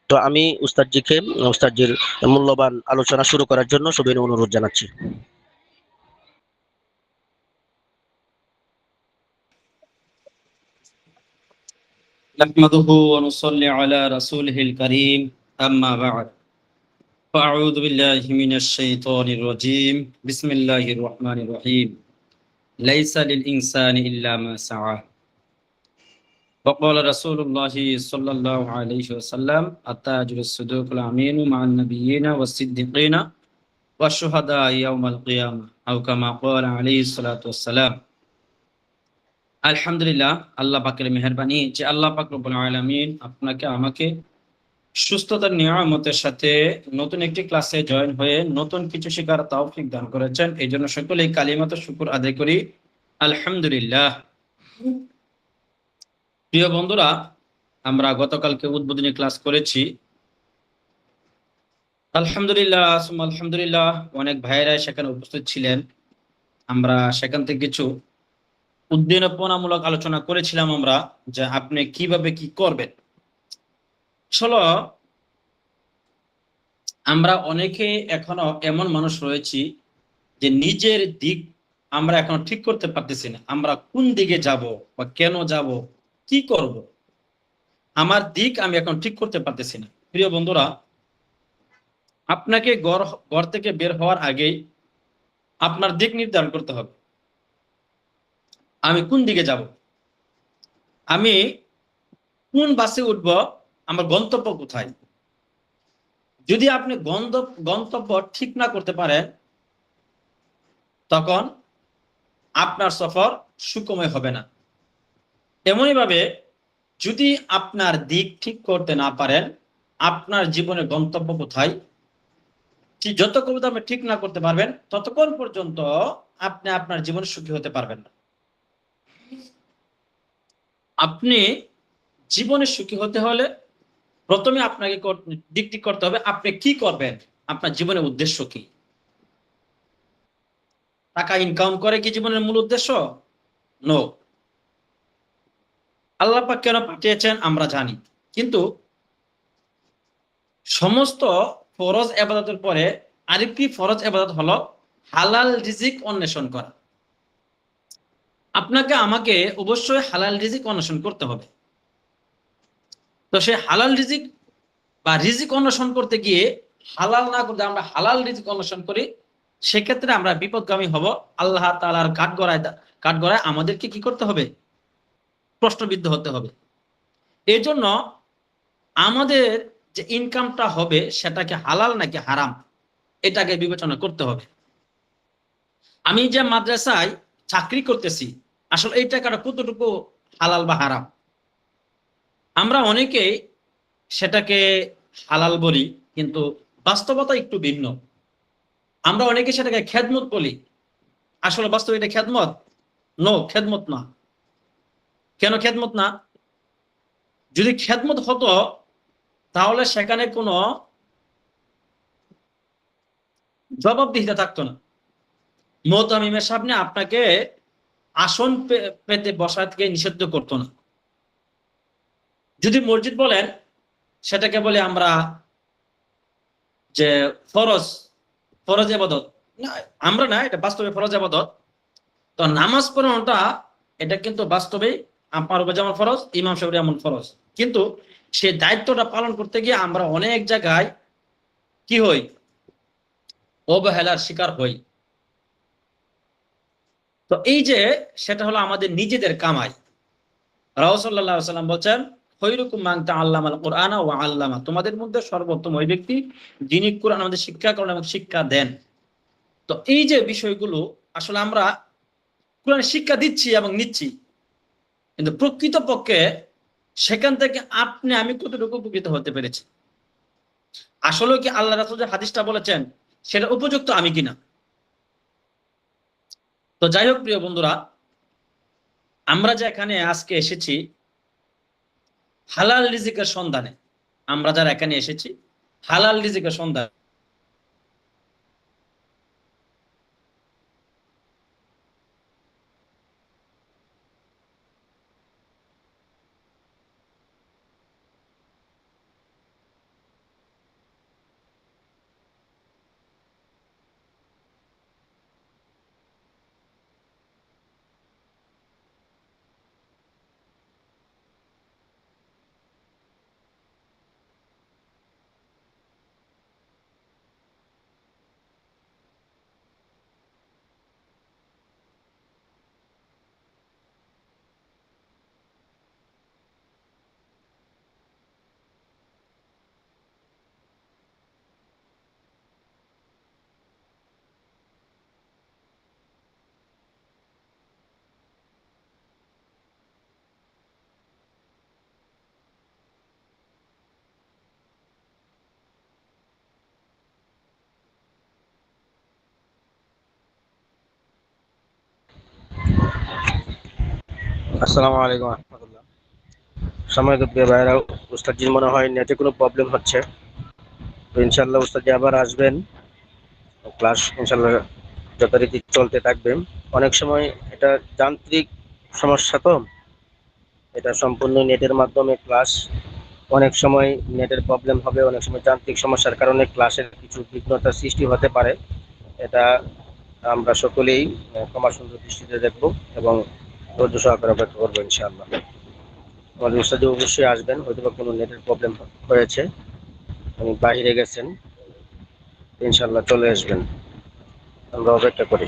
তো আমি উস্তাদজির মূল্যবান আলোচনা শুরু করার জন্য সবিনয় অনুরোধ জানাচ্ছি। نحمده ونصلي على رسوله الكريم أما بعد فأعوذ بالله من الشيطان الرجيم بسم الله الرحمن الرحيم ليس للإنسان إلا ما سعى وقال رسول الله صلى الله عليه وسلم التاجر الصدوق الأمين مع النبيين والصديقين والشهداء يوم القيامة أو كما قال عليه الصلاة والسلام আলহামদুলিল্লাহ, আল্লাহ পাকের মেহেরবানি যে আল্লাহ পাক রব্বুল আলামিন আপনাকে আমাকে সুস্থতার নিয়ামতের সাথে নতুন একটি ক্লাসে জয়েন হয়ে নতুন কিছু শেখার তৌফিক দান করেছেন। এই জন্য সকলেই কালিমাত শুকর আদায় করি, আলহামদুলিল্লাহ। প্রিয় বন্ধুরা, আমরা গতকালকে উদ্বোধনী ক্লাস করেছি, আলহামদুলিল্লাহ আলহামদুলিল্লাহ। অনেক ভাইয়েরা সেখানে উপস্থিত ছিলেন। আমরা সেখান থেকে কিছু উদ্দীপনামূলক আলোচনা করেছিলাম আমরা, যে আপনি কিভাবে কি করবেন। আসলে আমরা অনেকে এখনো এমন মানুষ রয়েছি যে নিজের দিক আমরা এখনো ঠিক করতে পারতেছি না। আমরা কোন দিকে যাব বা কেন যাব, কি করব, আমার দিক আমি এখন ঠিক করতে পারতেছি না। প্রিয় বন্ধুরা, আপনাকে ঘর থেকে বের হওয়ার আগেই আপনার দিক নির্ধারণ করতে হবে। আমি কোন দিকে যাব, আমি কোন বাসে উঠব, আমার গন্তব্য কোথায়। যদি আপনি গন্তব্য ঠিক না করতে পারেন, তখন আপনার সফর সুখময় হবে না। এমনই ভাবে যদি আপনার দিক ঠিক করতে না পারেন, আপনার জীবনের গন্তব্য কোথায় যতক্ষণ আপনি ঠিক না করতে পারবেন, ততক্ষণ পর্যন্ত আপনি আপনার জীবনে সুখী হতে পারবেন না। আপনি জীবনে সুখী হতে হলে প্রথমে আপনাকে দিক ঠিক করতে হবে আপনি কি করবেন, আপনার জীবনের উদ্দেশ্য কি। টাকা ইনকাম করে কি জীবনের মূল উদ্দেশ্য? নো। আল্লাহ পাক কেন পাঠিয়েছেন আমরা জানি, কিন্তু সমস্ত ফরজ ইবাদতের পরে আরেকটি ফরজ ইবাদত হলো হালাল রিজিক অন্বেষণ করা। আপনাকে আমাকে অবশ্যই হালাল রিজিক অন্বেষণ করতে হবে। তো সে হালাল রিজিক বা রিজিক অন্বেষণ করতে গিয়ে হালাল না করতে আমরা হালাল রিজিক অন্বেষণ করি, সেক্ষেত্রে আমরা বিপদগামী হব। আল্লাহ তাআলার কাঠগড়ায় আমাদেরকে কি করতে হবে? প্রশ্নবিদ্ধ হতে হবে। এই জন্য আমাদের যে ইনকামটা হবে সেটাকে হালাল নাকি হারাম, এটাকে বিবেচনা করতে হবে। আমি যে মাদ্রাসায় চাকরি করতেছি, আসলে এই টাকাটা কতটুকু হালাল বা হারাম। আমরা অনেকেই সেটাকে হালাল বলি, কিন্তু বাস্তবতা একটু ভিন্ন। আমরা অনেকে সেটাকে খেদমত বলি, আসলে বাস্তবে এটা খেদমত? নো, খেদমত না। কেন খেদমত না? যদি খেদমত হতো তাহলে সেখানে কোনো জবাবদিহিতা থাকতো না। মুহতামিমের সামনে আপনাকে আসন পেতে বসা থেকে নিষিদ্ধ করতো না। যদি মসজিদ বলেন, সেটাকে বলে আমরা যে ফরজ ফরজ ইবাদত না, আমরা না, এটা বাস্তবে ফরজ ইবাদত। তো নামাজ পড়ানোটা এটা কিন্তু বাস্তবে আমার উপর যেমন ফরজ, ইমাম সাহেবের এমন ফরজ, কিন্তু সে দায়িত্বটা পালন করতে গিয়ে আমরা অনেক জায়গায় কি হই? অবহেলার শিকার হই। তো এই যে সেটা হলো আমাদের নিজেদের কামাই। রাসূল সাল্লাল্লাহু আলাইহি ওয়াসাল্লাম বলেন, খৈরুকুম মান তাআল্লামাল কুরআনা ওয়া আল্লামা, তোমাদের মধ্যে সর্বোত্তম ওই ব্যক্তি যিনি কুরআন আমাদের শিক্ষা করেন এবং শিক্ষা দেন। তো এই যে বিষয়গুলো আসলে আমরা কুরআন শিক্ষা দিচ্ছি এবং নিচ্ছি, কিন্তু প্রকৃতপক্ষে সেখান থেকে আপনি আমি কতটুকু উপকৃত হতে পেরেছি, আসলে কি আল্লাহ রাসূল যে হাদিসটা বলেছেন সেটা উপযুক্ত আমি কিনা। তো যাই হোক প্রিয় বন্ধুরা, আমরা যে এখানে আজকে এসেছি হালাল রিজিকের সন্ধানে, আমরা যারা এখানে এসেছি হালাল রিজিকের সন্ধানে, আসসালামু আলাইকুম রহমতুল্লাহ। সম্মানিত প্রিয় ভাইরা, উস্তাদজির মনে হয় নেটে কোনো প্রবলেম হচ্ছে। তো ইনশাল্লাহ উস্তাদজি আবার আসবেন, ক্লাস ইনশাল্লাহ যথারীতি চলতে থাকবে। অনেক সময় এটা যান্ত্রিক সমস্যা, তো এটা সম্পূর্ণ নেটের মাধ্যমে ক্লাস। অনেক সময় নেটের প্রবলেম হবে, অনেক সময় যান্ত্রিক সমস্যার কারণে ক্লাসের কিছু বিঘ্নতার সৃষ্টি হতে পারে। এটা আমরা সকলেই ক্ষমা সুন্দর দৃষ্টিতে দেখবো এবং ধৈর্য সহকারে অপেক্ষা করবো ইনশাআল্লাহ। আমাদের উস্তাদ অবশ্যই আসবেন, হয়তো বা কোনো নেটের প্রবলেম হয়েছে, উনি বাইরে গেছেন, ইনশাআল্লাহ চলে আসবেন, আমরা অপেক্ষা করি।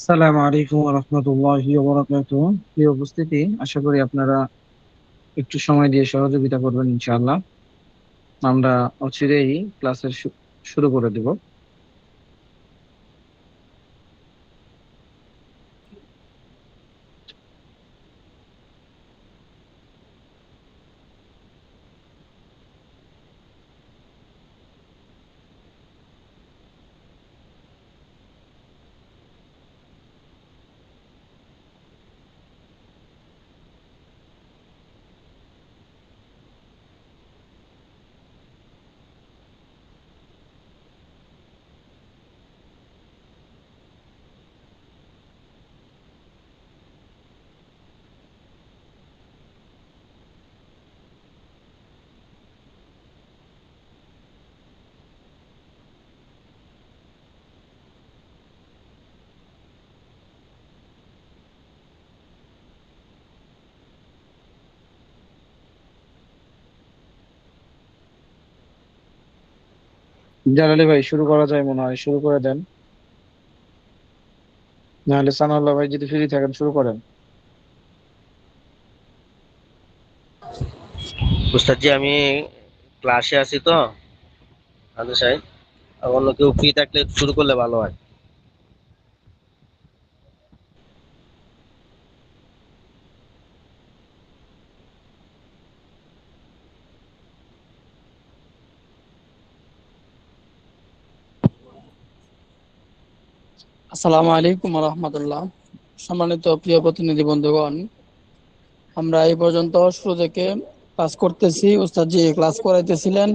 আসসালামু আলাইকুম রহমতুল্লাহি প্রিয় উপস্থিতি, আশা করি আপনারা একটু সময় দিয়ে সহযোগিতা করবেন ইনশাআল্লাহ। আমরা অচিরেই ক্লাসের শুরু করে দেব। জালালি ভাই, শুরু করা যায় মনে হয়, শুরু করে দেন। নাহলে সানাউল্লাহ ভাই যদি ফ্রি থাকেন শুরু করেন। উস্তাদজি আমি ক্লাসে আছি, তো আদু সাহেব, আর অন্য কেউ ফ্রি থাকলে শুরু করলে ভালো হয়। আসসালামু আলাইকুম রহমতুল্লাহ। সম্মানিত প্রিয় প্রতিনিধি বন্ধুগণ, আমরা এই পর্যন্ত শুরু থেকে ক্লাস করতেছি। উস্তাদ জি ক্লাস করাইতেছিলেন,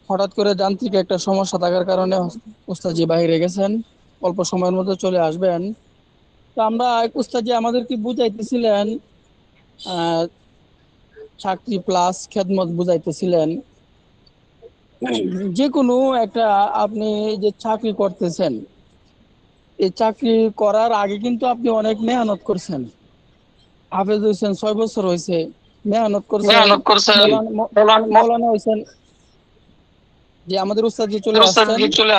হঠাৎ করে যান্ত্রিক একটা সমস্যা থাকার কারণে উস্তাদ জি বাইরে গেছেন, অল্প সময়ের মধ্যে চলে আসবেন। তো আমরা উস্তাদ জি আমাদেরকে বুঝাইতেছিলেন, আহ চাকরি প্লাস খেদমত বুঝাইতেছিলেন। যে কোনো একটা, আপনি যে চাকরি করতেছেন, এই চাকরি করার আগে কিন্তু আপনি অনেক মেহনত করছেন। হাফেজ হয়েছেন 6 বছর হয়েছে, মেহনত করছেন, মেহনত করছেন, মৌলানা হয়েছেন। যে আমাদের উস্তাদ জি চলে আসছেন। চলে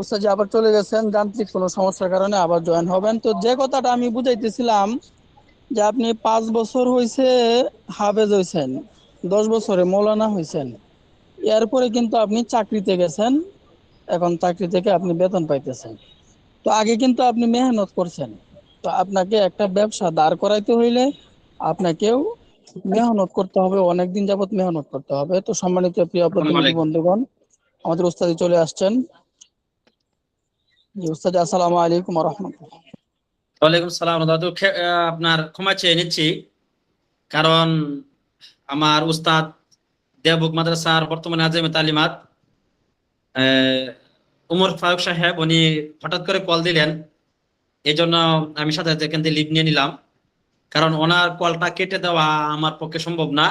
উস্তাদ জি আবার চলে গেছেন, যান্ত্রিক কোনো সমস্যার কারণে আবার জয়েন হবেন। তো যে কথাটা আমি বুঝাইতেছিলাম, যে আপনি 5 বছর হয়েছে হাফেজ হয়েছেন, 10 বছরে মৌলানা হয়েছেন, এরপরে কিন্তু আপনি চাকরিতে গেছেন, এখন চাকরি থেকে আপনি বেতন পাইতেছেন। তো আগে কিন্তু আপনি মেহনত করছেন। তো আপনাকে একটা ব্যবসা দাঁড় করাইতে হইলে আপনাকেও মেহনত করতে হবে, অনেকদিন যাবত মেহনত করতে হবে। তো সম্মানিত প্রিয় প্রতিনিধি বন্ধুগণ, আমাদের উস্তাদি চলে আসছেন। জি উস্তাদি, আসসালামু আলাইকুম ওয়া রাহমাতুল্লাহ। ওয়ালাইকুম সালাম দাদু। আপনার ক্ষমা চেয়ে নিচ্ছি, কারণ আমার উস্তাদ দেবুক মাদ্রাসার বর্তমানে আজমে তালিমাত উমর ফারুক সাহেব উনি হঠাৎ করে কল দিলেন, এই জন্য আমি সাথে সাথে এখান থেকে লিভ নিয়ে নিলাম। কারণ ওনার কলটা কেটে দেওয়া আমার পক্ষে সম্ভব না।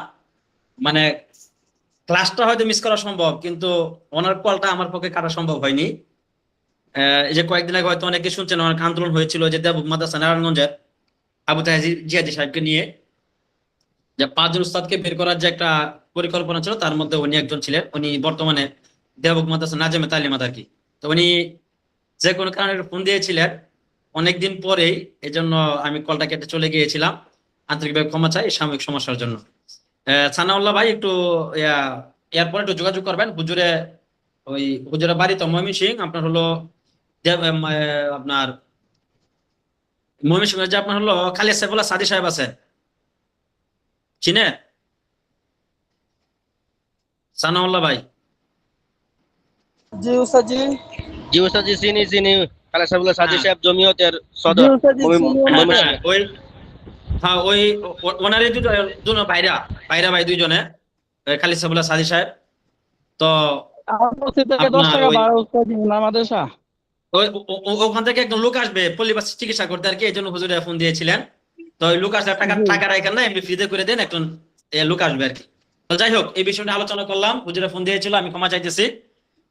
মানে ক্লাসটা হয়তো মিস করা সম্ভব, কিন্তু ওনার কলটা আমার পক্ষে কাটা সম্ভব হয়নি। এই যে কয়েকদিন আগে হয়তো অনেকে শুনছেন, অনেক আন্দোলন হয়েছিল যে দেবুক মাদ্রাসা নারায়ণগঞ্জের আবু তাহের জিয়াদি সাহেবকে নিয়ে, যে 5 জন উস্তাদকে বের করার যে একটা পরিকল্পনা ছিল, তার মধ্যে উনি একজন ছিলেন। উনি বর্তমানে দেবুক মাদ্রাসা নাজেমে তালিমাত আর কি। তো উনি যে কোনো কারণে ফোন দিয়েছিলেন অনেকদিন পরেই, এই জন্য আমি কলটা কেটে চলে গিয়েছিলাম। আন্তরিকভাবে ক্ষমা চাই এই সাময়িক সমস্যার জন্য। সানাউল্লাহ ভাই একটু এরপরে একটু যোগাযোগ করবেন হুজুরে, ওই হুজুরের বাড়ি তো ময়মনসিংহ, আপনার হলো আপনার ময়মনসিংহ যে আপনার হলো খালিদ সাইফুল্লাহ সাদি সাহেব আছেন, চিনে সানাউল্লাহ ভাই? জি উস্তাদ জি। জি ওস্তাদ জি, চিনি চিনি। খালেদ সাহেবুল্লাহ সাদি হ্যাঁ সাহেব জমিয়তের জি সদর উস্তাদ জি, চিনি ওনাকে। ময়মনসিংহ। ওই হ্যাঁ ওই ওনারই দুজন ভাইরা ভাইরা ভাই দুইজনে, খালিদ সাইফুল্লাহ সাদি সাহেব। তো আমার বস্তি থেকে 10 আপনার টাকা ওই ভাড়া উস্তাদ জি, না মাদ্রাসা। ওখান থেকে একজন লোক আসবে পল্লীবাসী চিকিৎসা করতে আর কি, এই জন্য হুজুরে ফোন দিয়েছিলেন। তো ওই লোক আসলে টাকা জি টাকা রাখেন না, এমনি ফ্রিতে করে দেন, একজন লোক আসবে আর কি। তো যাই হোক, এই বিষয়টা আলোচনা করলাম, হুজুরে ফোন দিয়েছিল, আমি ক্ষমা চাইতেছি।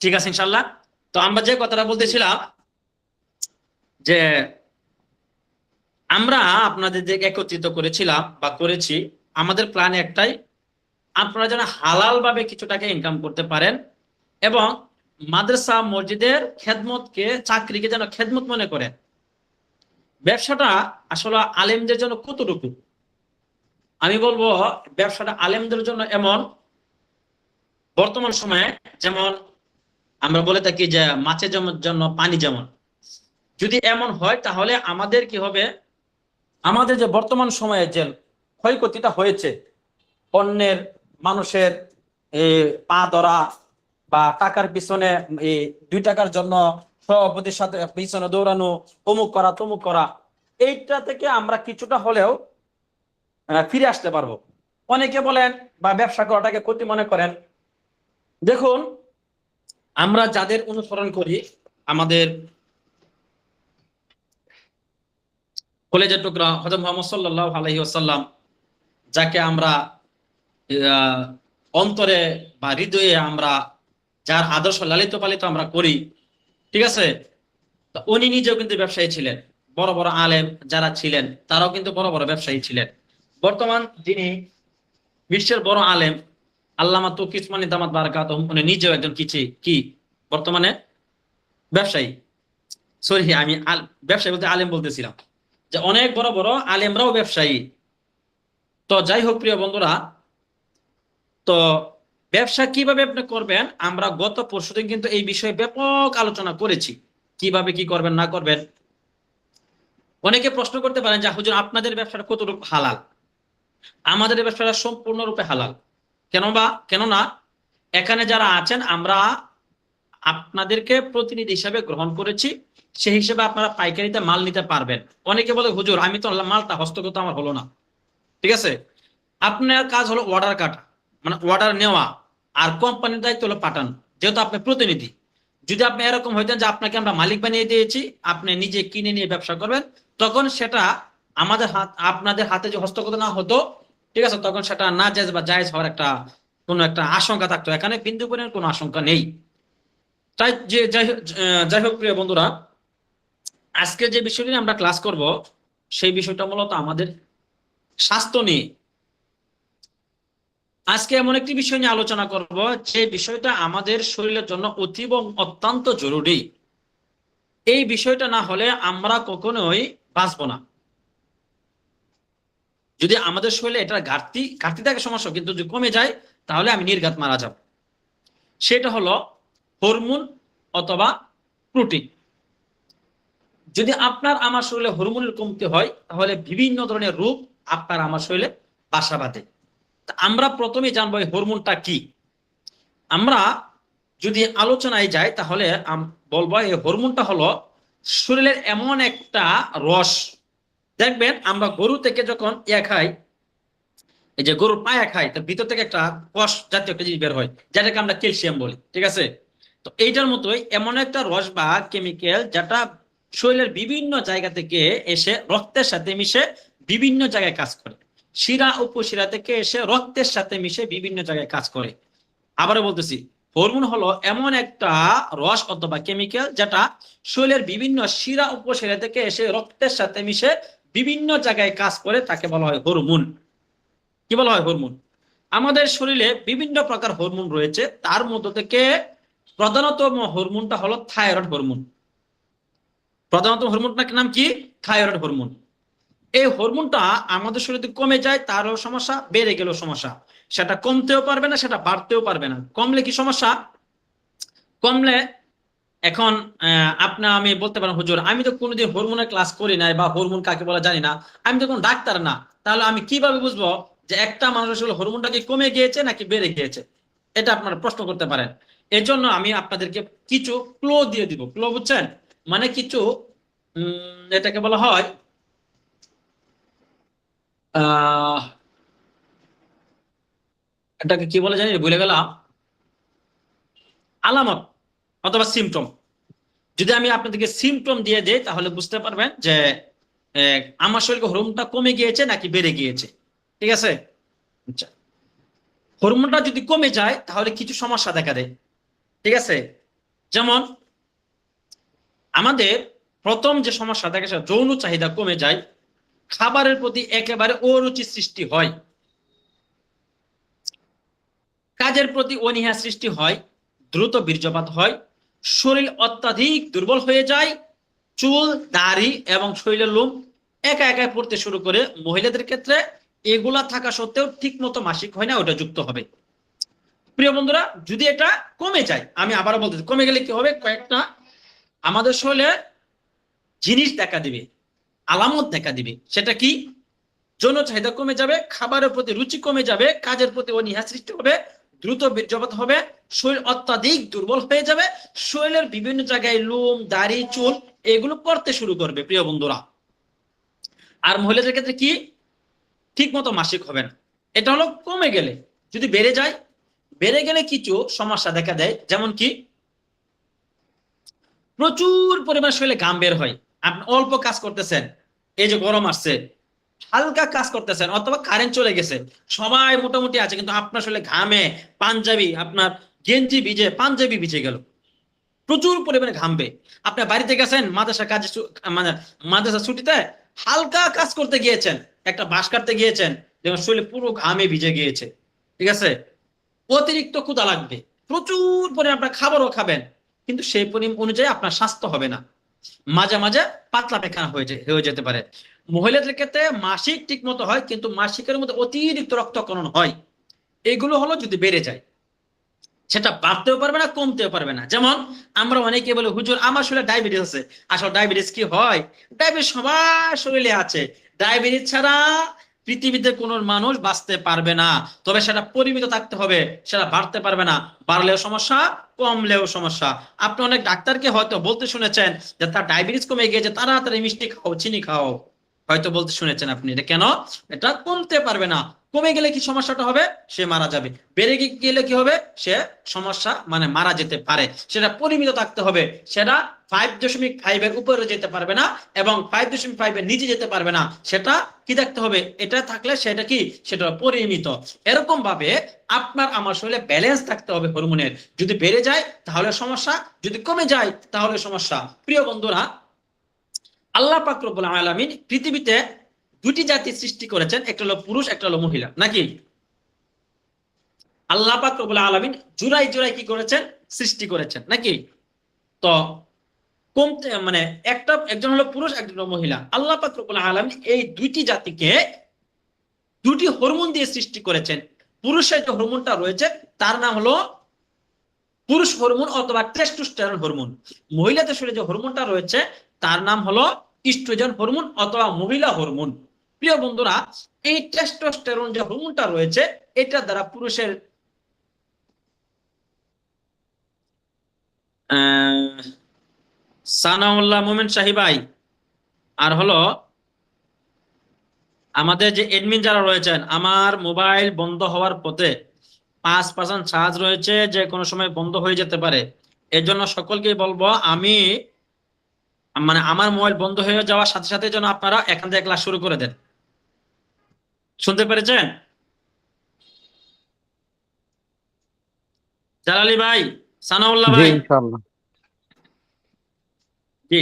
ঠিক আছে ইনশাল্লাহ। তো আমরা যে কথাটা বলতেছিলাম যে আমরা আপনাদের যে একত্রিত করেছিলাম বা করেছি, আমাদের প্ল্যান একটাই, আপনারা যেন হালাল ভাবে কিছু টাকা ইনকাম করতে পারেন, এবং মাদ্রাসা মসজিদের খেদমতকে, চাকরিকে যেন খেদমত মনে করেন। ব্যবসাটা আসলে আলেমদের জন্য কতটুকু, আমি বলবো ব্যবসাটা আলেমদের জন্য এমন, বর্তমান সময়ে যেমন আমরা বলে থাকি যে মাছের জন্য পানি যেমন, যদি এমন হয় তাহলে আমাদের কি হবে, আমাদের যে বর্তমান সময়ে যে ক্ষয়ক্ষতিটা হয়েছে, অন্যের মানুষের পা ধরা বা টাকার পিছনে, 2 টাকার জন্য সভাপতির সাথে পিছনে দৌড়ানো, অমুক করা তমুক করা, এইটা থেকে আমরা কিছুটা হলেও ফিরে আসতে পারবো। অনেকে বলেন বা ব্যবসা করাটাকে ক্ষতি মনে করেন। দেখুন, আমরা যাদের অনুসরণ করি, আমাদের কলেজের টুকরা হযরত মুহাম্মদ সাল্লাল্লাহু আলাইহি ওয়াসাল্লাম, যাকে আমরা অন্তরে বা হৃদয়ে আমরা যার আদর্শ লালিত পালিত আমরা করি, ঠিক আছে, তো উনি নিজেও কিন্তু ব্যবসায়ী ছিলেন। বড় বড় আলেম যারা ছিলেন তারাও কিন্তু বড় বড় ব্যবসায়ী ছিলেন। বর্তমান যিনি বিশ্বের বড় আলেম আল্লামা তকি উসমানী দামাত বারাকাতুহু, উনি নিজেও একজন কি বর্তমানে ব্যবসায়ী। সরি, আমি ব্যবসায়ী বলতে আলেম বলতেছিলাম, যে অনেক বড় বড় আলেমরাও ব্যবসায়ী। তো যাই হোক প্রিয় বন্ধুরা, তো ব্যবসা কিভাবে আপনি করবেন, আমরা গত পরশুদিন কিন্তু এই বিষয়ে ব্যাপক আলোচনা করেছি, কিভাবে কি করবেন না করবেন। অনেকে প্রশ্ন করতে পারেন যে হুজুর আপনাদের ব্যবসাটা কতটুকু হালাল। আমাদের ব্যবসাটা সম্পূর্ণরূপে হালাল। কেননা এখানে যারা আছেন আমরা আপনাদেরকে প্রতিনিধি হিসাবে গ্রহণ করেছি, সেই হিসেবে আপনারা পাইকারিতে মাল নিতে পারবেন। অনেকে বলে হুজুর আমি তো মালটা হস্তগত আমার হলো না, ঠিক আছে, আপনার কাজ হলো অর্ডার কাটা, মানে অর্ডার নেওয়া, আর কোম্পানির দায়িত্ব হলো পাঠানো। যেহেতু আপনি প্রতিনিধি, যদি আপনি এরকম হইতেন যে আপনাকে আমরা মালিক বানিয়ে দিয়েছি, আপনি নিজে কিনে নিয়ে ব্যবসা করবেন, তখন সেটা আপনাদের হাতে যে হস্তগত না হতো, ঠিক আছে, তখন সেটা না জায়েজ বা জায়েজ হওয়ার কোনো একটা আশঙ্কা থাকতো। এখানে বিন্দু পরিমাণ কোনো আশঙ্কা নেই। তাই যে যাই হোক প্রিয় বন্ধুরা, আজকে যে বিষয়টি নিয়ে আমরা ক্লাস করব, সেই বিষয়টা মূলত আমাদের স্বাস্থ্য নিয়ে। আজকে এমন একটি বিষয় নিয়ে আলোচনা করব, যে বিষয়টা আমাদের শরীরের জন্য অতীব অত্যন্ত জরুরি। এই বিষয়টা না হলে আমরা কখনোই বাঁচবো না। যদি আমাদের শরীরে এটা ঘাটতি থাকে সমস্যা, কিন্তু যদি কমে যায় তাহলে আমি নির্ঘাত মারা যাব। সেটা হলো হরমোন অথবা প্রোটিন। যদি আপনার আমার শরীরে হরমোনের কমতি হয়, তাহলে বিভিন্ন ধরনের রোগ আপনার আমার শরীরে বাসা বাঁধে। আমরা প্রথমে জানবো এই হরমোনটা কি। আমরা যদি আলোচনায় যাই তাহলে বলবো এই হরমোনটা হলো শরীরের এমন একটা রস। দেখবেন আমরা গরু থেকে যখন খাই, এই যে গরুর পায়া খাই, তার ভিতর থেকে একটা কষ জাতীয় একটা জিনিস বের হয়, যেটাকে আমরা ক্যালসিয়াম বলি, ঠিক আছে। তো এইটার মতোই এমন একটা রস বা কেমিক্যাল যেটা শরীরের বিভিন্ন জায়গা থেকে এসে রক্তের সাথে মিশে বিভিন্ন জায়গায় কাজ করে। শিরা উপশিরা থেকে এসে রক্তের সাথে মিশে বিভিন্ন জায়গায় কাজ করে। আবারও বলতেছি, হরমোন হলো এমন একটা রস অথবা কেমিক্যাল যেটা শরীরের বিভিন্ন শিরা উপশিরা থেকে এসে রক্তের সাথে মিশে বিভিন্ন জায়গায় কাজ করে, তাকে বলা হয় হরমোন। কি বলা হয়? হরমোন। আমাদের শরীরে বিভিন্ন প্রকার হরমোন রয়েছে, তার মধ্য থেকে প্রধানতম হরমোনটা হলো থাইরয়েড হরমোন। প্রধানত হরমোনটার নাম কি? Thyroid hormone. এই হরমোনটা আমাদের শরীরে কমে যায় তারও সমস্যা, বেড়ে গেলেও সমস্যা। সেটা কমতেও পারবে না, সেটা বাড়তেও পারবে না। কমলে কি সমস্যা? কমলে এখন আমি বলতে পারেন, হুজুর আমি তো কোনোদিন হরমোনের ক্লাস করি নাই বা হরমোন কাকে বলা জানি না, আমি তো কোনো ডাক্তার না, তাহলে আমি কিভাবে বুঝবো যে একটা মানুষের আসলে হরমোনটা কি কমে গিয়েছে নাকি বেড়ে গিয়েছে? এটা আপনারা প্রশ্ন করতে পারেন। এর জন্য আমি আপনাদেরকে কিছু ক্লো দিয়ে দিব। ক্লো বুঝছেন? মানে কিছু এটাকে বলা হয় এটাকে কি বলে জানি, ভুলে গেলাম। আলামত অথবা সিমটম। যদি আমি আপনাদেরকে সিমটম দিয়ে দিই তাহলে বুঝতে পারবেন যে আমার শরীরে হরমোনটা কমে গিয়েছে নাকি বেড়ে গিয়েছে। ঠিক আছে? আচ্ছা, হরমোনটা যদি কমে যায় তাহলে কিছু সমস্যা দেখা দেয়। ঠিক আছে? যেমন আমাদের প্রথম যে সমস্যা দেখা যায়, যৌন চাহিদা কমে যায়, খাবারের প্রতি একেবারে অরুচি সৃষ্টি হয়, কাজের প্রতি অনীহা সৃষ্টি হয়, দ্রুত বীর্যপাত হয়, শরীর অত্যাধিক দুর্বল হয়ে যায়, চুল দাড়ি এবং শরীরের লোম একা একা পড়তে শুরু করে। মহিলাদের ক্ষেত্রে এগুলা থাকা সত্ত্বেও ঠিক মতো মাসিক হয় না, ওটা যুক্ত হবে। প্রিয় বন্ধুরা, যদি এটা কমে যায়, আমি আবারও বলতেছি, কমে গেলে কি হবে? কয়েকটা আমাদের শরীরে জিনিস দেখা দিবে, আলামত দেখা দিবে। সেটা কি? যৌন চাহিদা কমে যাবে, খাবারের প্রতি রুচি কমে যাবে, কাজের প্রতি অনীহা সৃষ্টি হবে, দ্রুত বীর্যপাত হবে, শরীর অত্যাধিক দুর্বল হয়ে যাবে, শরীরের বিভিন্ন জায়গায় লোম দাড়ি চুল এগুলো পড়তে শুরু করবে। প্রিয় বন্ধুরা, আর মহিলাদের ক্ষেত্রে কি? ঠিক মতো মাসিক হবে না। এটা হলো কমে গেলে। যদি বেড়ে যায়, বেড়ে গেলে কিছু সমস্যা দেখা দেয়। যেমন কি? প্রচুর পরিমাণ শরীরে ঘাম বের হয়। আপনি অল্প কাজ করতেছেন, এই যে গরম আসছে, হালকা কাজ করতেছেন অথবা কারেন্ট চলে গেছে, সবাই মোটামুটি আছে, কিন্তু আপনার শরীরে ঘামে, পাঞ্জাবি আপনার গেঞ্জি ভিজে, পাঞ্জাবি ভিজে গেল, প্রচুর পরিমাণে ঘামবে। আপনার বাড়িতে গেছেন মাদ্রাসা কাজে, মানে মাদ্রাসা ছুটিতে হালকা কাজ করতে গিয়েছেন, একটা বাঁশ কাটতে গিয়েছেন, যেমন শরীরে পুরো ঘামে ভিজে গিয়েছে। ঠিক আছে? অতিরিক্ত ক্ষুধা লাগবে, প্রচুর পরিমাণে আপনার খাবারও খাবেন, কিন্তু সেই পরিমাণ অনুযায়ী আপনার স্বাস্থ্য হবে না, মাঝে মাঝে পাতলা পায়খানা হয়ে যেতে পারে। মহিলাদের ক্ষেত্রে মাসিক ঠিক মতো হয়, কিন্তু মাসিকের মধ্যে অতিরিক্ত রক্তক্ষরণ হয়। এগুলো হলো যদি বেড়ে যায়, সেটা বাড়তেও পারবে না, কমতেও পারবে না। যেমন আমরা অনেকে বলে, হুজুর আমার শরীরে ডায়াবেটিস আছে। আসলে ডায়াবেটিস কি হয়? ডায়াবেটিস সবার শরীরে আছে। ডায়াবেটিস ছাড়া পৃথিবীতে কোনো মানুষ বাঁচতে পারবে না, তবে সেটা পরিমিত থাকতে হবে, সেটা বাড়তে পারবে না। বাড়লেও সমস্যা, কমলেও সমস্যা। আপনি অনেক ডাক্তারকে হয়তো বলতে শুনেছেন যে তার ডায়াবেটিস কমে গিয়েছে, তাড়াতাড়ি মিষ্টি খাও, চিনি খাও, হয়তো বলতে শুনেছেন আপনি। এটা কেন? এটা কমতে পারবে না। কমে গেলে কি সমস্যাটা হবে? সে মারা যাবে। বেড়ে গেলে কি হবে? সে সমস্যা মানে মারা যেতে পারে। সেটা পরিমিত থাকতে হবে, সেটা 5.5 এর উপরে যেতে পারবে না এবং 5.5 এর নিচে যেতে পারবে না। সেটা কি থাকতে হবে? এটা থাকলে সেটা কি? সেটা পরিমিত। এরকম ভাবে আপনার আমার শরীরে ব্যালেন্স থাকতে হবে হরমোনের। যদি বেড়ে যায় তাহলে সমস্যা, যদি কমে যায় তাহলে সমস্যা। প্রিয় বন্ধুরা, আল্লাহ পাক রব্বুল আলামিন পৃথিবীতে দুটি জাতি সৃষ্টি করেছেন, একটা হলো পুরুষ, একটা হলো মহিলা, নাকি? আল্লাহ পাক রব্বুল আলামিন জোড়ায় জোড়ায় কি করেছেন? সৃষ্টি করেছেন, নাকি? তো কমতে মানে একজন হলো পুরুষ, একজন হলো মহিলা। আল্লাহ পাক রব্বুল আলামিন এই দুইটি জাতিকে দুটি হরমোন দিয়ে সৃষ্টি করেছেন। পুরুষের যে হরমোনটা রয়েছে তার নাম হলো পুরুষ হরমোন অথবা টেস্টোস্টেরন হরমোন। মহিলাদের শরীরে যে হরমোনটা রয়েছে তার নাম হলো ইস্ট্রোজেন হরমোন অথবা মহিলা হরমোন। প্রিয় বন্ধুরা, এই টেস্টোস্টেরন যে হরমোনটা রয়েছে এটা দ্বারা পুরুষের সানাউল্লাহ মোমেন সাহিবাই আর হলো আমাদের যে এডমিন যারা রয়েছেন, আমার মোবাইল বন্ধ হওয়ার পথে 5% চার্জ রয়েছে, যে কোনো সময় বন্ধ হয়ে যেতে পারে। এর জন্য সকলকে বলবো, আমি মানে আমার মোবাইল বন্ধ হয়ে যাওয়ার সাথে সাথে যেন আপনারা এখান থেকে ক্লাস শুরু করে দেন। শুনতে পেরেছেন জালালি ভাই, সানাউল্লাহ জি ভাই? ইনশাআল্লাহ। জি,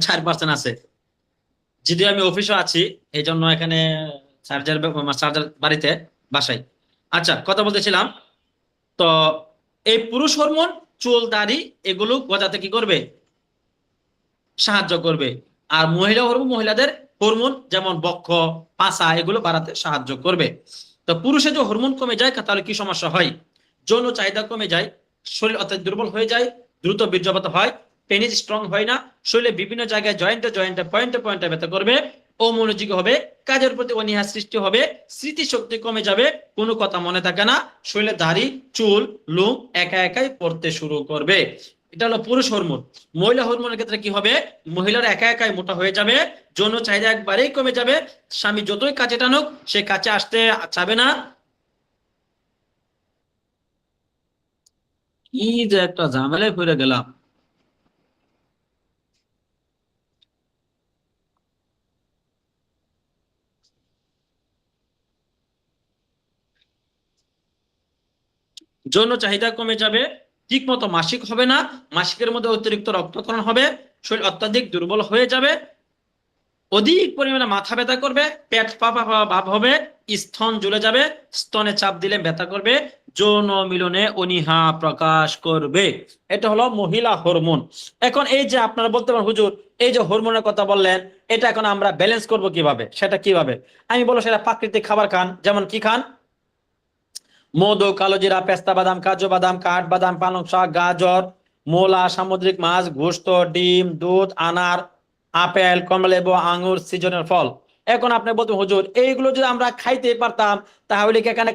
4% আছে, যদিও আমি অফিসে আছি, এই জন্য এখানে চার্জার বাড়িতে, বাসায়। আচ্ছা, কথা বলতেছিলাম, তো এই পুরুষ হরমোন চুল দাড়ি এগুলো গজাতে কি করবে? সাহায্য করবে। আর মহিলা হরমোন মহিলাদের হরমোন যেমন বক্ষ পাছা এগুলো বাড়াতে সাহায্য করবে। তো পুরুষের যে হরমোন কমে যায় তাহলে কি সমস্যা হয়? যৌন চাহিদা কমে যায়, শরীর অর্থাৎ দুর্বল হয়ে যায়, দ্রুত বীর্যপাত হয়, পেনিস স্ট্রং হয় না, শরীরে বিভিন্ন জায়গায় জয়েন্টে জয়েন্টে পয়েন্টে পয়েন্টে ব্যথা করবে, অমনোযোগী হবে, কাজের প্রতি অনীহা সৃষ্টি হবে, স্মৃতিশক্তি কমে যাবে, কোনো কথা মনে থাকে না, শরীরে দাড়ি চুল লোম একা একাই পড়তে শুরু করবে। এটা হলো পুরুষ হরমোন। মহিলা হরমোনের ক্ষেত্রে কি হবে? মহিলারা একা একাই মোটা হয়ে যাবে, যৌন চাহিদা একবারেই কমে যাবে, স্বামী যতই কাছে টানুক সে কাছে আসতে চাবে না। কি যে একটা ঝামেলায় পড়ে গেলাম। যৌন চাহিদা কমে যাবে, ঠিক মতো মাসিক হবে না, মাসিকের মধ্যে অতিরিক্ত রক্তক্ষরণ হবে, শরীর অত্যাধিক দুর্বল হয়ে যাবে, অধিক পরিমাণে মাথা ব্যথা করবে, পেট ফাঁপা ফাঁপা ভাব হবে, স্তন জ্বলে যাবে, স্তনে চাপ দিলে ব্যথা করবে, যৌন মিলনে অনীহা প্রকাশ করবে। এটা হলো মহিলা হরমোন। এখন এই যে আপনারা বলতে পারেন হুজুর, এই যে হরমোনের কথা বললেন, এটা এখন আমরা ব্যালেন্স করব কিভাবে? সেটা কিভাবে? আমি বলবো সেটা প্রাকৃতিক খাবার খান। যেমন কি খান? মধু, কালোজিরা, পেস্তা বাদাম, কাজু বাদাম, কাঠ বাদাম, পালং শাক, গাজর, মূলা, সামুদ্রিক মাছ, গোশত, ডিম, দুধ, আনার, আপেল, কমলালেবু, আঙ্গুর, সিজনের ফল। এখন আপনি বলতে হুজুর এইগুলো যদি আমরা খাইতে পারতাম তাহলে কি এখানে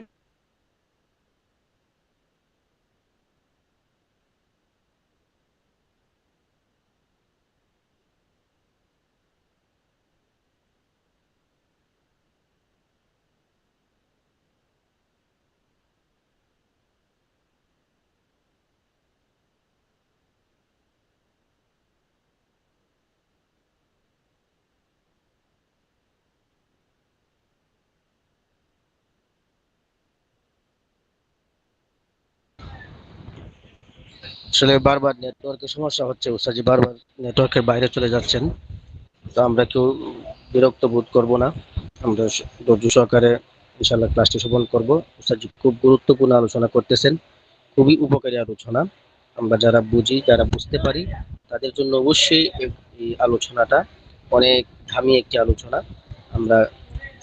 আসলে বারবার নেটওয়ার্কের সমস্যা হচ্ছে, উস্তাদজি বারবার নেটওয়ার্কের বাইরে চলে যাচ্ছেন। তো আমরা কেউ বিরক্ত বোধ করব না, আমরা ধৈর্য সহকারে ইনশাআল্লাহ ক্লাসটি শ্রবণ করব। উস্তাদজি খুব গুরুত্বপূর্ণ আলোচনা করতেছেন, খুবই উপকারী আলোচনা। আমরা যারা বুঝি, যারা বুঝতে পারি, তাদের জন্য অবশ্যই এই আলোচনাটা অনেক দামি একটি আলোচনা। আমরা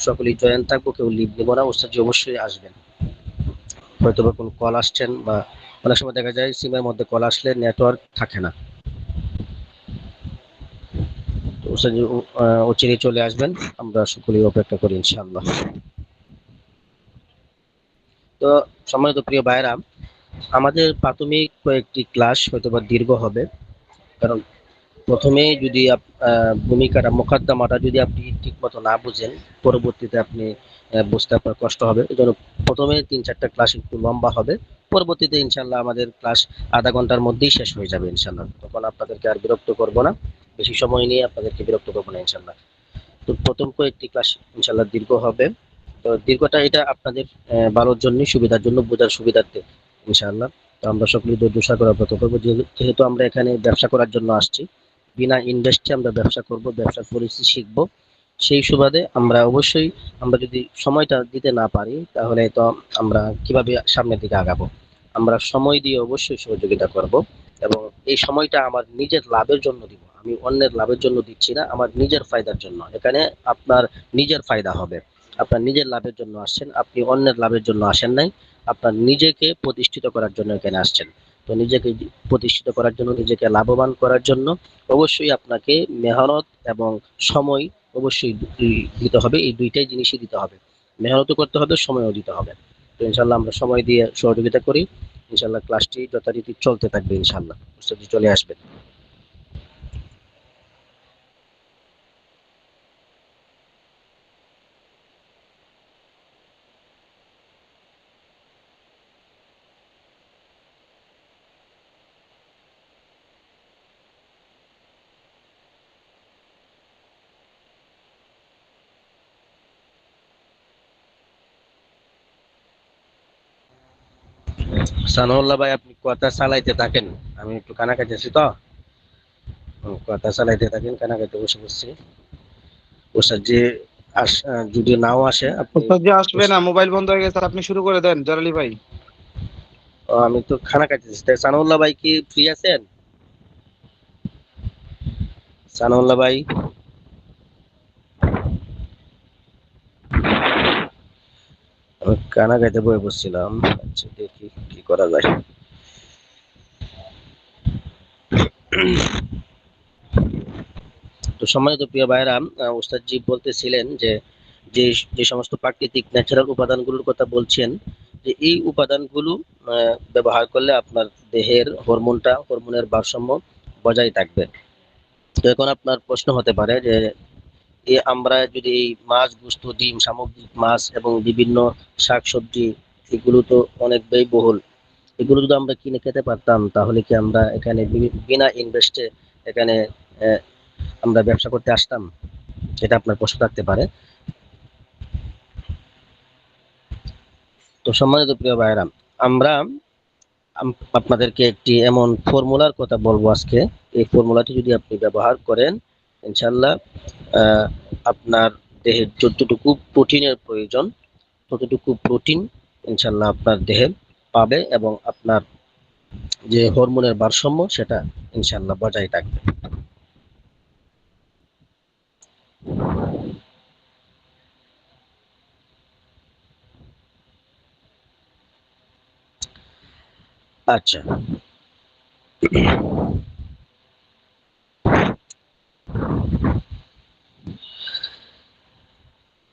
সকলেই জয়েন থাকবো, কেউ লিভ নেবো না। উস্তাদজি অবশ্যই আসবেন। হয়তো বা কোনো কল আসছেন, বা অনেক সময় দেখা যায় সিমের মধ্যে কল আসলে নেটওয়ার্ক থাকে না। তো উস্তাদজি অচিরেই চলে আসবেন, আমরা সকলেই অপেক্ষা করি ইনশাআল্লাহ। তো সম্মানিত প্রিয় ভাইরা, আমাদের প্রাথমিক কয়েকটি ক্লাস হয়তোবা দীর্ঘ হবে, কারণ প্রথমে যদি ভূমিকাটা মোকদ্দমাটা যদি আপনি ঠিক মতো না বুঝেন, পরবর্তীতে আপনি বুঝতে আপনার কষ্ট হবে। এই জন্য প্রথমে 3-4টা ক্লাস একটু লম্বা হবে, পরবর্তীতে ইনশাল্লাহ আমাদের ক্লাস আধা ঘন্টার মধ্যেই শেষ হয়ে যাবে ইনশাল্লাহ। তখন আপনাদেরকে আর বিরক্ত করব না, বেশি সময় নিয়ে আপনাদেরকে বিরক্ত করবো না ইনশাল্লাহ। তো প্রথম কয়েকটি ক্লাস ইনশাল্লাহ দীর্ঘ হবে। তো দীর্ঘটা এটা আপনাদের ভালোর জন্য, সুবিধার জন্য, বোঝার সুবিধার্থে ইনশাআল্লাহ। তো আমরা সকলেই ধৈর্য সহকারে অপেক্ষা করবো, যেহেতু আমরা এখানে ব্যবসা করার জন্য আসছি, বিনা ইনভেস্টে আমরা ব্যবসা করব, ব্যবসার পরিস্থিতি শিখবো। সেই সুবাদে আমরা অবশ্যই, আমরা যদি সময়টা দিতে না পারি তাহলে তো আমরা কিভাবে সামনের দিকে আগাবো? আমরা সময় দিয়ে অবশ্যই সহযোগিতা করব, এবং এই সময়টা আমার নিজের লাভের জন্য দিব। আমি অন্যের লাভের জন্য দিচ্ছি না, আমার নিজের ফায়দার জন্য। এখানে আপনার নিজের ফায়দা হবে। আপনার নিজের লাভের জন্য আসছেন, আপনি অন্যের লাভের জন্য আসেন নাই। আপনার নিজেকে প্রতিষ্ঠিত করার জন্য এখানে আসছেন। তো নিজেকে প্রতিষ্ঠিত করার জন্য, নিজেকে লাভবান করার জন্য অবশ্যই আপনাকে মেহনত এবং সময় অবশ্যই দিতে হবে। এই দুইটাই জিনিসই দিতে হবে। মেহনতও করতে হবে, সময়ও দিতে হবে। তো ইনশাল্লাহ আমরা সময় দিয়ে সহযোগিতা করি, ইনশাল্লাহ ক্লাসটি যথারীতি চলতে থাকবে। ইনশাল্লাহ উস্তাদজি চলে আসবেন। সানাউল্লাহ ভাই, আপনি কথা চালাইতে থাকেন, আমি একটু কানা খাইতেছি তো। কথা চালাইতে থাকেন, কানা খাইতে বসে পড়ছি। উস্তাদজি যদি নাও আসে আপনি। ওস্তাদ যে আসবে না, মোবাইল বন্ধ হয়ে গেছে, আপনি শুরু করে দেন জালালি ভাই। আমি তো খানা খাইতেছি, তাই সানাউল্লাহ ভাই কি ফ্রি আছেন? সানাউল্লাহ ভাই, আমি কানা খাইতে বয়ে বসছিলাম। আচ্ছা, দেখি কি করা যায়। তো সম্মানিত প্রিয় ভাইরা, ওস্তাদজি বলতেছিলেন যে যে যে সমস্ত প্রাকৃতিক ন্যাচারাল উপাদানগুলোর কথা বলছেন, যে এই উপাদানগুলো ব্যবহার করলে আপনার দেহের হরমোনের ভারসাম্য বজায় থাকবে। তো এখন আপনার প্রশ্ন হতে পারে যে আমরা যদি এই মাছ, গোস্ত, ডিম, সামুদ্রিক মাছ এবং বিভিন্ন শাকসবজি, এগুলো তো অনেক ব্যয়বহুল, এগুলো যদি আমরা কিনে খেতে পারতাম তাহলে কি আমরা এখানে বিনা ইনভেস্টে এখানে আহ, আমরা ব্যবসা করতে আসতাম? এটা আপনার প্রশ্ন থাকতে পারে। তো সম্মানিত প্রিয় ভাইরা, আমরা আপনাদেরকে একটি এমন ফর্মুলার কথা বলবো আজকে। এই ফর্মুলাটি যদি আপনি ব্যবহার করেন, ইনশাল্লাহ আহ, আপনার দেহের যতটুকু প্রোটিনের প্রয়োজন ততটুকু প্রোটিন ইনশাল্লাহ আপনার দেহে পাবে, এবং আপনার যে হরমোনের ভারসাম্য সেটা ইনশাল্লাহ বজায় থাকবে। আচ্ছা,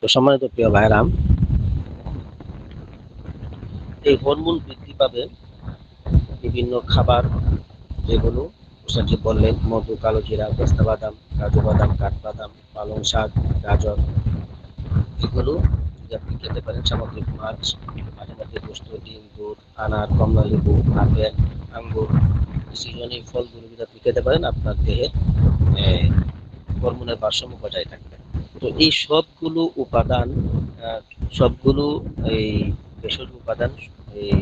তো সম্মানিত প্রিয় ভাইরা, এই হরমোন বৃদ্ধি পাবে বিভিন্ন খাবার, যেগুলো ওস্তাদজি বললেন: মধু, কালো জিরা, পেস্তা বাদাম, কাজু বাদাম, কাঠবাদাম, পালং শাক, গাজর, এগুলো যদি আপনি খেতে পারেন। সামুদ্রিক মাছ, মাঝে মাঝে গোস্ত, ডিম, দুধ, আনার, কমলা লেবু, আপেল, আঙ্গুর, সিজনের ফলগুলো যদি আপনি খেতে পারেন, আপনার দেহের আহ, হরমোনের ভারসাম্য বজায় থাকবে। তো এই সবগুলো উপাদান, আহ, সবগুলো এই ভেষজ উপাদান, এই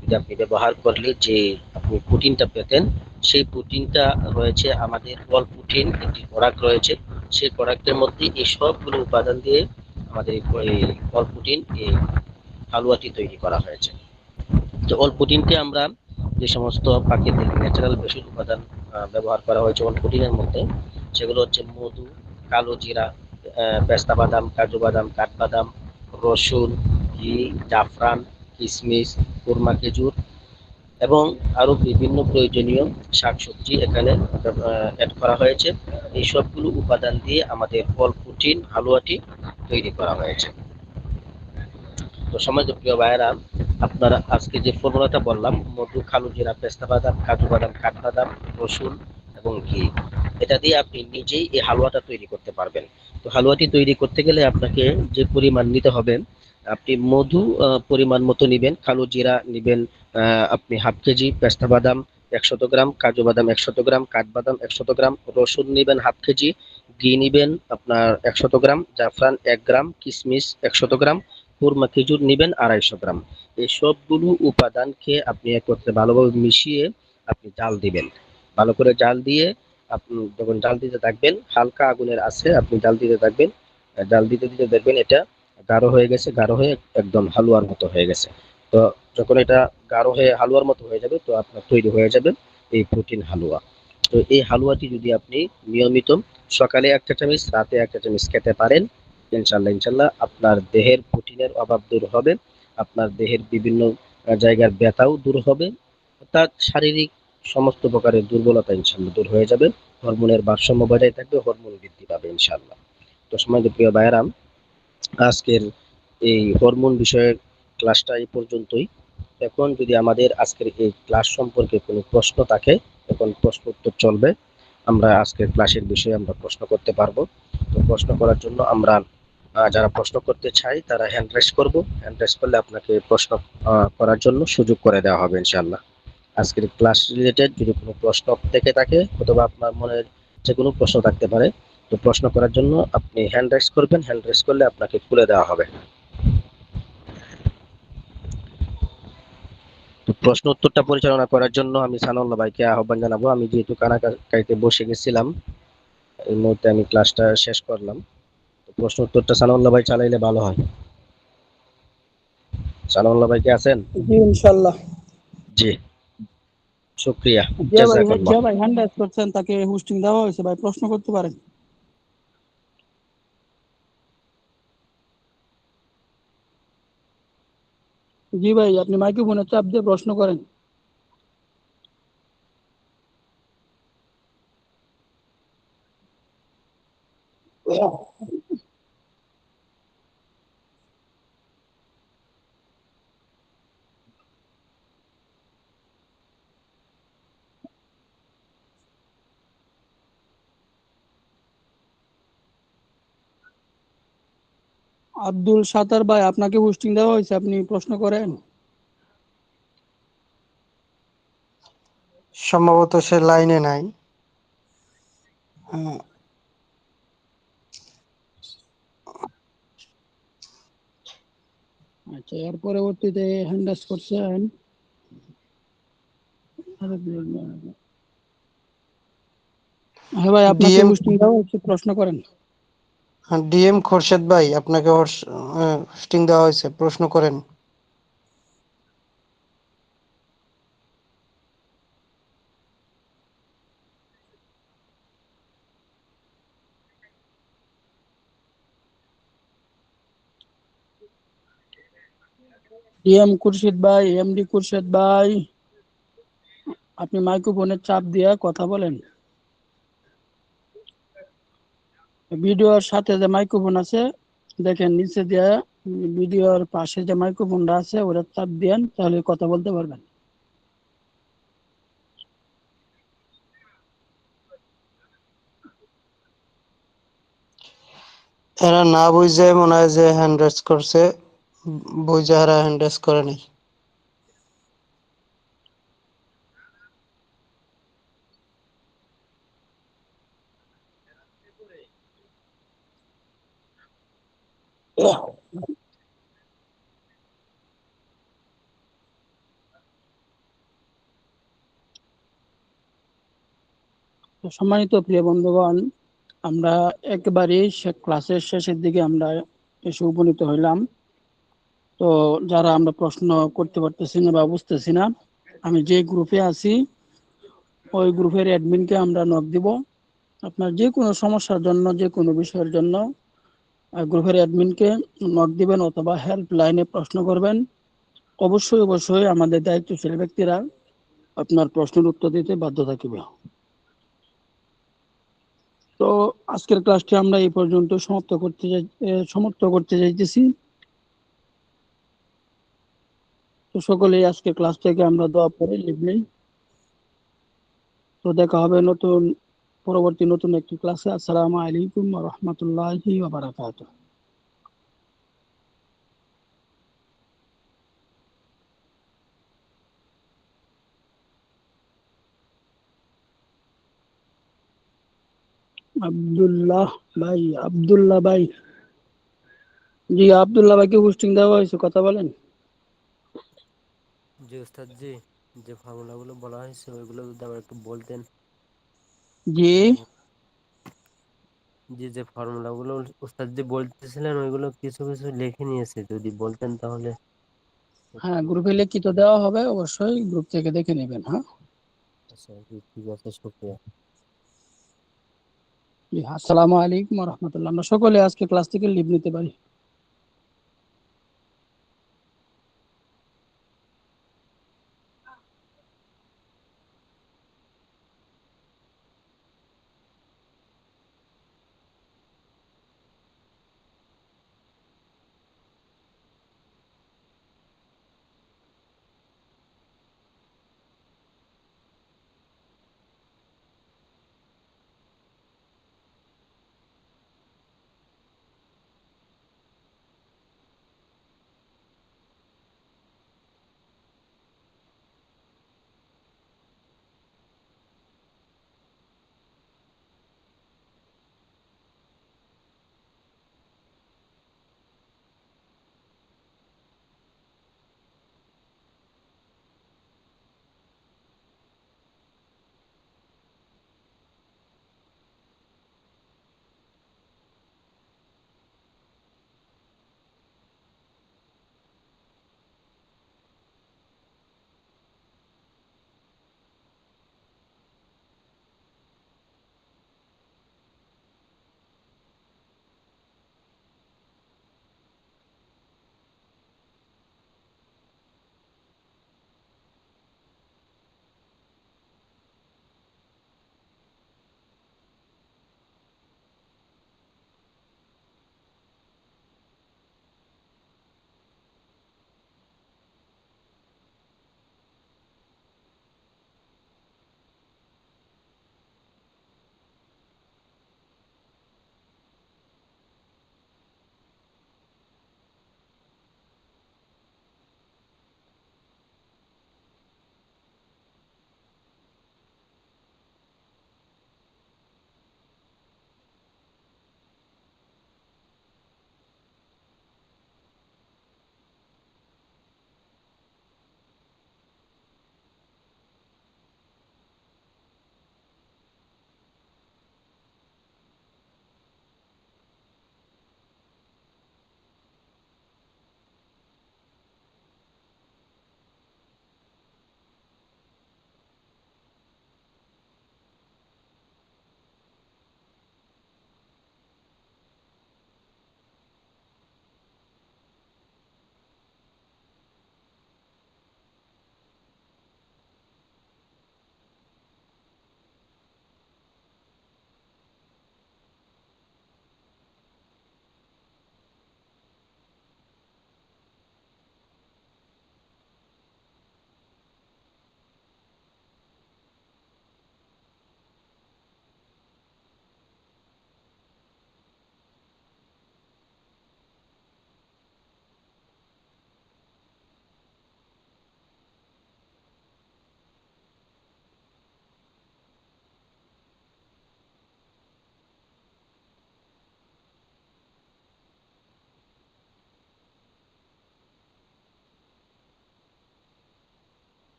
যদি আপনি ব্যবহার করলে যে আপনি প্রোটিনটা পেতেন, সেই প্রোটিনটা রয়েছে আমাদের অল প্রোটিন একটি প্রোডাক্ট রয়েছে। সেই প্রোডাক্টের মধ্যে এই সবগুলো উপাদান দিয়ে আমাদের এই অল প্রোটিন এই হালুয়াটি তৈরি করা হয়েছে। তো অল প্রোটিনকে আমরা যে সমস্ত প্রাকৃতিক ন্যাচারাল ভেষজ উপাদান ব্যবহার করা হয়েছে অল প্রোটিনের মধ্যে, সেগুলো হচ্ছে মধু, কালো জিরা, পেস্তা বাদাম, কাজু বাদাম, কাঠবাদাম, রসুন, ঘি, জাফরান, কিশমিশ, কুরমা খেজুর এবং আরো বিভিন্ন প্রয়োজনীয় শাকসবজি এখানে অ্যাড করা হয়েছে। এই সবগুলো উপাদান দিয়ে আমাদের অল প্রোটিন হালুয়াটি তৈরি করা হয়েছে। তো সমাজ প্রিয় ভাইয়েরা, আপনারা আজকে যে ফর্মুলাটা বললাম: মধু, কালো জিরা, পেস্তা বাদাম, কাজু বাদাম, কাঠবাদাম, রসুন এবং ঘি, এটা দিয়ে আপনি নিজেই এই হালুয়াটা তৈরি করতে পারবেন। তো হালুয়াটি তৈরি করতে গেলে আপনাকে যে পরিমাণ নিতে হবে, আপনি মধু পরিমাণ মতো নিবেন, কালো জিরা নিবেন আপনি হাফ কেজি, পেস্তা বাদাম 100 গ্রাম, কাজু বাদাম 100 গ্রাম, কাঠবাদাম 100 গ্রাম, রসুন নিবেন হাফ কেজি, ঘি নিবেন আপনার 100 গ্রাম, জাফরান 1 গ্রাম, কিশমিশ 100 গ্রাম, কুরমা খেজুর নিবেন 250 গ্রাম। এই সবগুলো উপাদানকে আপনি একত্রে ভালোভাবে মিশিয়ে আপনি জাল দিবেন। ভালো করে জাল দিয়ে আপনি যখন জাল দিতে থাকবেন, হালকা আগুনের আছে আপনি জাল দিতে থাকবেন। জাল দিতে দিতে দেখবেন এটা গাঢ় হয়ে গেছে, গাঢ় হয়ে একদম হালুয়ার মতো হয়ে গেছে। তো যখন এটা গাঢ় হয়ে হালুয়ার মতো হয়ে যাবে, তো আপনার তৈরি হয়ে যাবে এই প্রোটিন হালুয়া। তো এই হালুয়াটি যদি আপনি নিয়মিত সকালে 1টা চামচ, রাতে 1টা চামচ খেতে পারেন, ইনশাল্লাহ ইনশাল্লাহ আপনার দেহের প্রোটিনের অভাব দূর হবে, আপনার দেহের বিভিন্ন জায়গার ব্যথাও দূর হবে, অর্থাৎ শারীরিক সমস্ত প্রকারের দুর্বলতা ইনশাল্লাহ দূর হয়ে যাবে, হরমোনের ভারসাম্য বজায় থাকবে, হরমোন বৃদ্ধি পাবে ইনশাল্লাহ। তো সময় প্রিয় ভাইয়েরা, আজকের এই হরমোন বিষয়ের ক্লাসটা এই পর্যন্তই। এখন যদি আমাদের আজকের এই ক্লাস সম্পর্কে কোনো প্রশ্ন থাকে, এখন প্রশ্ন উত্তর চলবে। আমরা আজকের ক্লাসের বিষয়ে আমরা প্রশ্ন করতে পারবো। তো প্রশ্ন করার জন্য আমরা যারা প্রশ্ন করতে চাই তারা হ্যান্ড রেজ করবো। হ্যান্ড রেজ করলে আপনাকে প্রশ্ন করার জন্য সুযোগ করে দেওয়া হবে ইনশাআল্লাহ। আজকের ক্লাস রিলেটেড যদি কোনো প্রশ্ন থেকে থাকে অথবা আপনার মনের যে কোনো প্রশ্ন থাকতে পারে, তো প্রশ্ন করার জন্য আপনি হ্যান্ড রেজ করবেন। হ্যান্ড রেজ করলে আপনাকে খুলে দেওয়া হবে। তো প্রশ্ন উত্তরটা পরিচালনা করার জন্য আমি সানাউল্লাহ ভাইকে আহ্বান জানাবো। আমি যেহেতু কানাকাইতে বসে গেছিলাম, এই মুহূর্তে আমি ক্লাসটা শেষ করলাম। তো প্রশ্ন উত্তরটা সানাউল্লাহ ভাই চালাইলে ভালো হয়। সানাউল্লাহ ভাই কি আছেন? জি ইনশাল্লাহ। জি, শুক্রিয়া। যে জাযাকাল্লাহ। ভাই হ্যান্ড রাইজ করছেন তাকে হোস্টিং দেওয়া হয়েছে, ভাই প্রশ্ন করতে পারেন। জি ভাই, আপনি মাইক্রোফোনে চাপ দিয়ে প্রশ্ন করেন। আব্দুল সাত্তার ভাই, আপনাকে হোস্টিং দেওয়া হয়েছে, আপনি প্রশ্ন করেন। সম্ভবত সে লাইনে নাই। হ্যাঁ, আচ্ছা, এর পরবর্তীতে হ্যান্ড রাইজ করছেন হ্যাঁ ভাই, আপনাকে ডিএম হোস্টিং দেওয়া হয়েছে, প্রশ্ন করেন। ডিএম খোরশেদ ভাই, আপনাকে হোস্টিং দেওয়া হয়েছে, প্রশ্ন করেন। ডিএম খুরশিদ ভাই, এমডি খুরশেদ ভাই, আপনি মাইক্রোফোনে চাপ দিয়ে কথা বলেন। ভিডিওর সাথে যে মাইক্রোফোন আছে দেখেন নিচে দিয়ে, ভিডিওর পাশে যে মাইক্রোফোনটা আছে ওটা চাপ দেন, তাহলে কথা বলতে পারবেন। এরা না বুঝে মনে হয় যে হ্যান্ড রেজ করছে, বুঝে এরা হ্যান্ড রেজ করে নাই। তো সম্মানিত প্রিয় বন্ধুগণ, আমরা একেবারেই ক্লাসের শেষের দিকে আমরা এসে উপনীত হইলাম। তো যারা আমরা প্রশ্ন করতে পারতেছি না বা বুঝতেছি না, আমি যে গ্রুপে আছি ওই গ্রুপের অ্যাডমিনকে আমরা নক দিব। আপনার যে কোনো সমস্যার জন্য, যে কোনো বিষয়ের জন্য গ্রুপের অ্যাডমিনকে নক দিবেন অথবা হেল্প লাইনে প্রশ্ন করবেন। অবশ্যই অবশ্যই আমাদের দায়িত্বশীল ব্যক্তিরা আপনার প্রশ্নের উত্তর দিতে বাধ্য থাকবে। তো আজকের ক্লাসটি আমরা এই পর্যন্ত সমাপ্ত করতে যাইতেছি। তো সকলেই আজকে ক্লাস থেকে আমরা দোয়া পড়ে লিভ নেই। তো দেখা হবে পরবর্তী নতুন একটি ক্লাসে। আসসালামু আলাইকুম ওয়া রাহমাতুল্লাহি ওয়া বারাকাতুহু। আব্দুল্লাহ আব্দুল্লাহ ভাই, জি আব্দুল্লাহ ভাইকে হোস্টিং দেওয়া হয়েছে, কথা বলেন। জি উস্তাদ জি, যে ফর্মুলাগুলো বলা হয়েছে ওইগুলো যদি আবার একটু বলতেন। জি মানে যে ফর্মুলাগুলো উস্তাদ জি বলতেছিলেন ওইগুলো কিছু কিছু লিখে নিয়েছে, যদি বলতেন তাহলে। হ্যাঁ, গ্রুপে লিখিত দেওয়া হবে, অবশ্যই গ্রুপ থেকে দেখে নেবেন। হ্যাঁ আচ্ছা জি, ঠিক আছে, শুক্রিয়া। জি, আসসালামু আলাইকুম ওয়া রাহমাতুল্লাহ। আমরা সকলে আজকে ক্লাস থেকে লিভ নিতে পারি।